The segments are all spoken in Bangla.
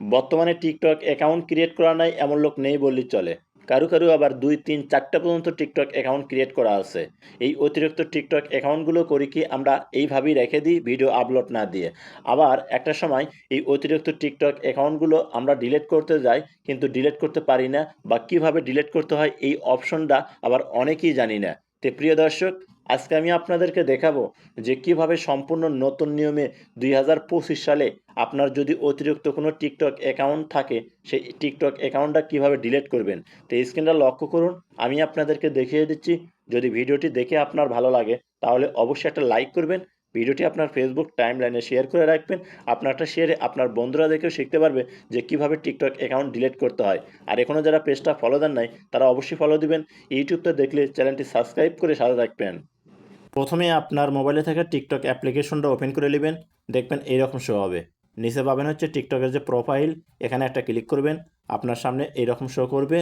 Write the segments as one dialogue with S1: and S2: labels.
S1: বর্তমানে টিকটক অ্যাকাউন্ট ক্রিয়েট করা নাই এমন লোক নেই বললেই চলে। কারো কারো আবার ২, ৩, ৪টা পর্যন্ত টিকটক অ্যাকাউন্ট ক্রিয়েট করা আছে। এই অতিরিক্ত টিকটক অ্যাকাউন্টগুলো করি কি আমরা এইভাবেই রেখে দিই ভিডিও আপলোড না দিয়ে। আবার একটা সময় এই অতিরিক্ত টিকটক অ্যাকাউন্টগুলো আমরা ডিলিট করতে যাই কিন্তু ডিলিট করতে পারি না বা কিভাবে ডিলিট করতে হয় এই অপশনটা আবার অনেকেই জানি না। তো প্রিয় দর্শক, আজকে আমি আপনাদেরকে দেখাবো যে কিভাবে সম্পূর্ণ নতুন নিয়মে ২০২৫ সালে আপনার যদি অতিরিক্ত কোনো টিকটক অ্যাকাউন্ট থাকে সেই টিকটক অ্যাকাউন্টটা কিভাবে ডিলিট করবেন। তো স্ক্রিনটা লক্ষ্য করুন, আমি আপনাদেরকে দেখিয়ে দিচ্ছি। যদি ভিডিওটি দেখে আপনার ভালো লাগে তাহলে অবশ্যই একটা লাইক করবেন, ভিডিওটি আপনার ফেসবুক টাইমলাইনে শেয়ার করে রাখবেন। আপনারটা শেয়ারে আপনার বন্ধুরা দেখেও শিখতে পারবে যে কিভাবে টিকটক অ্যাকাউন্ট ডিলিট করতে হয়। আর এখনও যারা পেজটা ফলো দেন নাই তারা অবশ্যই ফলো দিবেন। ইউটিউবটা দেখলে চ্যানেলটি সাবস্ক্রাইব করে সাথে রাখবেন। প্রথমে আপনার মোবাইলে থাকা টিকটক অ্যাপ্লিকেশনটা ওপেন করে নেবেন, দেখবেন এইরকম শো হবে। নিচে পাবেন হচ্ছে টিকটকের যে প্রোফাইল, এখানে একটা ক্লিক করবেন, আপনার সামনে এইরকম শো করবে।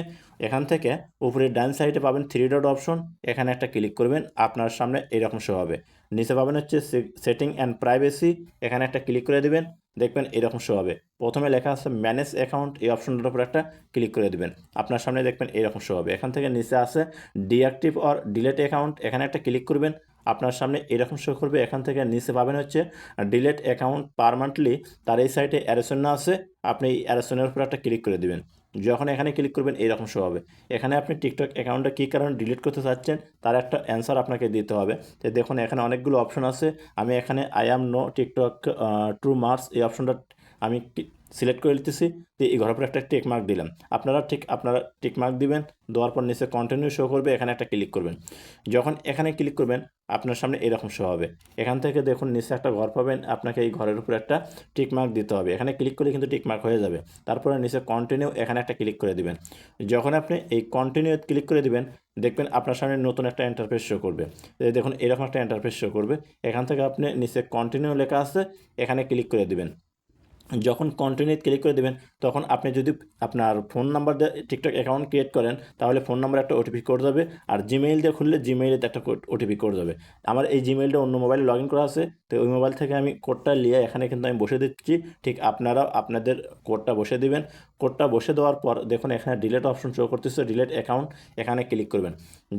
S1: এখান থেকে উপরে ডান সাইডে পাবেন 3 ডট অপশন, এখানে একটা ক্লিক করবেন, আপনার সামনে এইরকম শো হবে। নিচে পাবেন হচ্ছে সেটিং অ্যান্ড প্রাইভেসি, এখানে একটা ক্লিক করে দেবেন, দেখবেন এরকম শো হবে। প্রথমে লেখা আছে ম্যানেজ অ্যাকাউন্ট, এই অপশনটার উপর একটা ক্লিক করে দেবেন, আপনার সামনে দেখবেন এরকম শো হবে। এখান থেকে নিচে আছে ডিঅ্যাক্টিভ অর ডিলেট অ্যাকাউন্ট, এখানে একটা ক্লিক করবেন, আপনার সামনে এরকম শো করবে। এখান থেকে নিচে পাবেন হচ্ছে ডিলেট অ্যাকাউন্ট পারমানেন্টলি, তার এই সাইডে অ্যারোসন আছে, আপনি এই অ্যারোসনের উপর একটা ক্লিক করে দিবেন। যখন এখানে ক্লিক করবেন এইরকম শো হবে। এখানে আপনি টিকটক অ্যাকাউন্টটা কী কারণে ডিলিট করতে চাচ্ছেন তার একটা অ্যান্সার আপনাকে দিতে হবে। তো দেখুন এখানে অনেকগুলো অপশন আছে, আমি এখানে I am no TikTok two marks এই অপশনটা আমি সিলেক্ট করে নিতেছি। তো এই ঘরের পর একটা টিক মার্ক দিলাম, আপনারা টিক মার্ক দিবেন, দেওয়ার পর নিচে কন্টিনিউ শো করবে, এখানে একটা ক্লিক করবেন। যখন এখানে ক্লিক করবেন আপনার সামনে এরকম শো হবে। এখান থেকে দেখুন নিচে একটা ঘর পাবেন, আপনাকে এই ঘরের উপর একটা টিক মার্ক দিতে হবে, এখানে ক্লিক করলে কিন্তু টিক মার্ক হয়ে যাবে। তারপরে নিচে কন্টিনিউ, এখানে একটা ক্লিক করে দিবেন। যখন আপনি এই কন্টিনিউ ক্লিক করে দিবেন দেখবেন আপনার সামনে নতুন একটা ইন্টারফেস শো করবে। এই দেখুন এরকম একটা ইন্টারফেস শো করবে। এখান থেকে আপনি নিচে কন্টিনিউ লেখা আছে, এখানে ক্লিক করে দিবেন। যখন কন্টিনিউ ক্লিক করে দেবেন তখন আপনি যদি আপনার ফোন নাম্বার দিয়ে টিকটক অ্যাকাউন্ট ক্রিয়েট করেন তাহলে ফোন নাম্বারে একটা ওটিপি কোড যাবে, আর জিমেইল দিয়ে খুললে জিমেইলে একটা ওটিপি কোড যাবে। আমার এই জিমেইলটা অন্য মোবাইলে লগ ইন করা আছে, তো ওই মোবাইল থেকে আমি কোডটা নিয়ে এখানে কিন্তু আমি বসে দিচ্ছি। ঠিক আপনারাও আপনাদের কোডটা বসে দিবেন। কোডটা বসে দেওয়ার পর দেখুন এখানে ডিলেট অপশন শো করতেছে, ডিলেট অ্যাকাউন্ট, এখানে ক্লিক করবেন।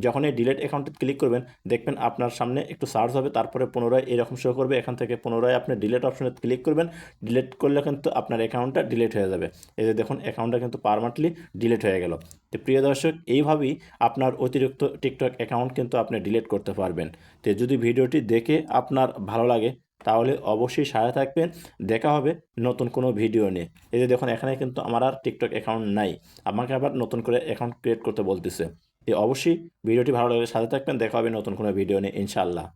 S1: যখন এই ডিলেট অ্যাকাউন্টে ক্লিক করবেন দেখবেন আপনার সামনে একটু সার্চ হবে, তারপরে পুনরায় এরকম শো করবে। এখান থেকে পুনরায় আপনি ডিলেট অপশনে ক্লিক করবেন, ডিলিট করলে কিন্তু আপনার অ্যাকাউন্টটা ডিলিট হয়ে যাবে। এই যে দেখুন অ্যাকাউন্টটা কিন্তু পার্মানেন্টলি ডিলিট হয়ে গেল। তো প্রিয় দর্শক, এইভাবেই আপনার অতিরিক্ত টিকটক অ্যাকাউন্ট কিন্তু আপনি ডিলিট করতে পারবেন। তো যদি ভিডিওটি দেখে আপনার ভালো লাগে তাহলে অবশ্যই সাথে থাকবেন। দেখা হবে নতুন কোনো ভিডিও নিয়ে। এই যে দেখুন এখানে কিন্তু আমার আর টিকটক অ্যাকাউন্ট নাই, আমাকে আবার নতুন করে অ্যাকাউন্ট ক্রিয়েট করতে বলতেছে। অবশ্যই ভিডিওটি ভালো লাগলে সাথে থাকবেন। দেখা হবে নতুন কোনো ভিডিও নিয়ে ইনশাআল্লাহ।